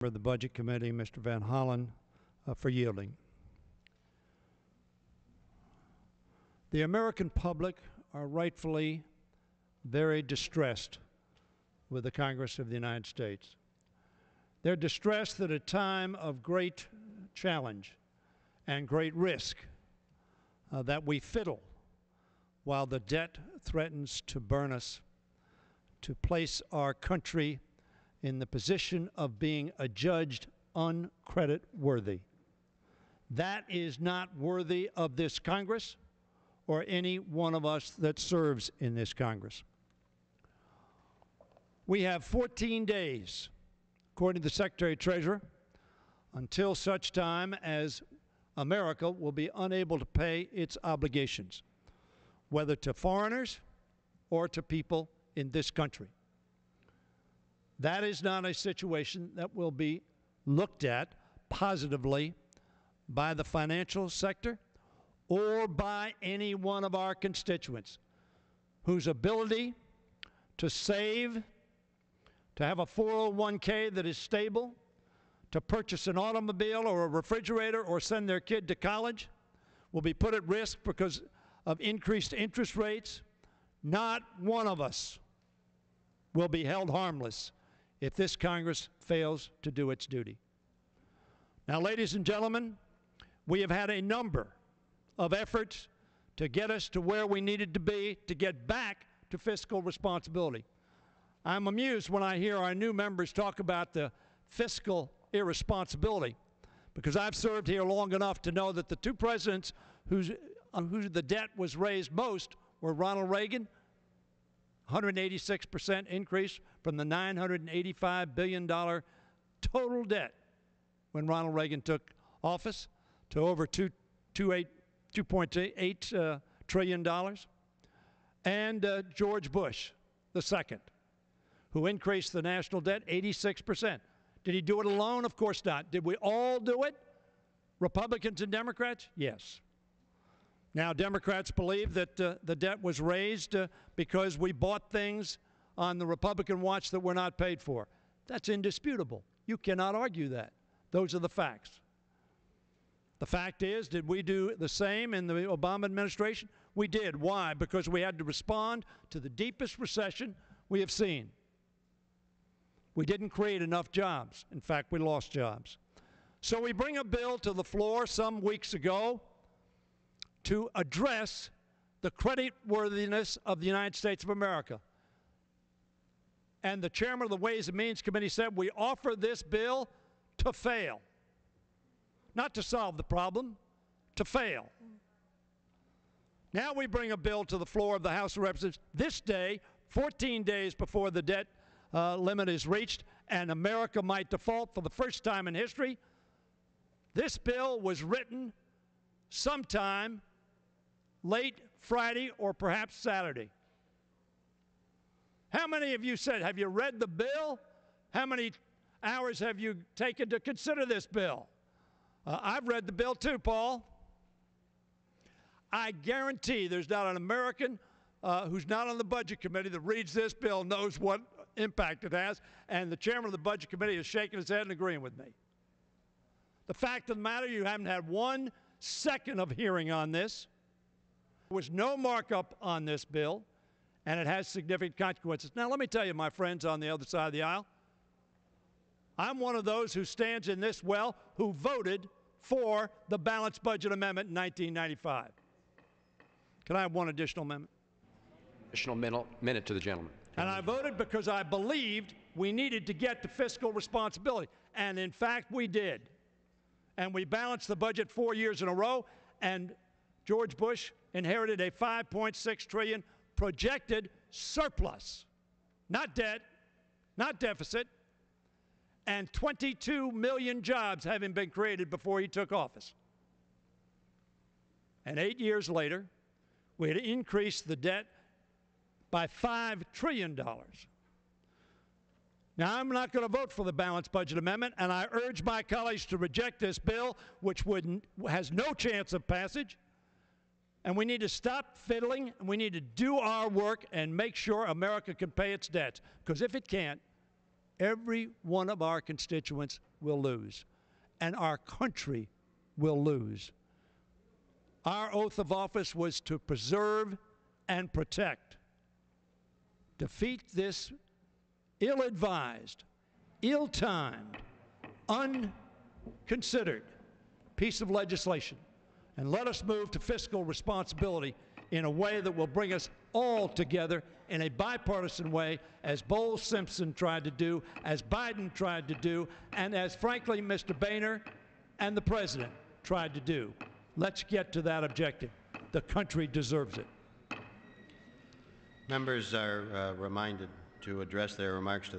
For the Budget Committee, Mr. Van Hollen, for yielding. The American public are rightfully very distressed with the Congress of the United States. They're distressed at a time of great challenge and great risk that we fiddle while the debt threatens to burn us, to place our country in the position of being adjudged un-creditworthy. That is not worthy of this Congress or any one of us that serves in this Congress. We have 14 days, according to the Secretary-Treasurer, until such time as America will be unable to pay its obligations, whether to foreigners or to people in this country. That is not a situation that will be looked at positively by the financial sector or by any one of our constituents whose ability to save, to have a 401k that is stable, to purchase an automobile or a refrigerator or send their kid to college will be put at risk because of increased interest rates. Not one of us will be held harmless if this Congress fails to do its duty. Now, ladies and gentlemen, we have had a number of efforts to get us to where we needed to be to get back to fiscal responsibility. I'm amused when I hear our new members talk about the fiscal irresponsibility, because I've served here long enough to know that the two presidents on whose the debt was raised most were Ronald Reagan, 186% increase from the $985 billion total debt when Ronald Reagan took office to over $2.8 trillion, and George Bush II, who increased the national debt 86%. Did he do it alone? Of course not. Did we all do it? Republicans and Democrats? Yes. Now, Democrats believe that the debt was raised because we bought things on the Republican watch that were not paid for. That's indisputable. You cannot argue that. Those are the facts. The fact is, did we do the same in the Obama administration? We did. Why? Because we had to respond to the deepest recession we have seen. We didn't create enough jobs. In fact, we lost jobs. So we bring a bill to the floor some weeks ago to address the creditworthiness of the United States of America. And the chairman of the Ways and Means Committee said we offer this bill to fail. Not to solve the problem, to fail. Now we bring a bill to the floor of the House of Representatives this day, 14 days before the debt limit is reached and America might default for the first time in history. This bill was written sometime late Friday or perhaps Saturday. How many of you said, have you read the bill? How many hours have you taken to consider this bill? I've read the bill too, Paul. I guarantee there's not an American who's not on the Budget Committee that reads this bill knows what impact it has, and the chairman of the Budget Committee is shaking his head and agreeing with me. The fact of the matter, you haven't had 1 second of hearing on this. There was no markup on this bill, and it has significant consequences. Now, let me tell you, my friends on the other side of the aisle, I'm one of those who stands in this well who voted for the balanced budget amendment in 1995. Can I have one additional amendment? Additional minute to the gentleman. And I voted because I believed we needed to get to fiscal responsibility. And in fact, we did. And we balanced the budget 4 years in a row, and George Bush inherited a $5.6 trillion projected surplus, not debt, not deficit, and 22 million jobs having been created before he took office. And 8 years later, we had increased the debt by $5 trillion. Now, I'm not going to vote for the balanced budget amendment, and I urge my colleagues to reject this bill, which has no chance of passage. And we need to stop fiddling, and we need to do our work and make sure America can pay its debts. Because if it can't, every one of our constituents will lose, and our country will lose. Our oath of office was to preserve and protect. Defeat this ill-advised, ill-timed, unconsidered piece of legislation, and let us move to fiscal responsibility in a way that will bring us all together in a bipartisan way, as Bowles Simpson tried to do, as Biden tried to do, and as, frankly, Mr. Boehner and the President tried to do. Let's get to that objective. The country deserves it. Members are reminded to address their remarks to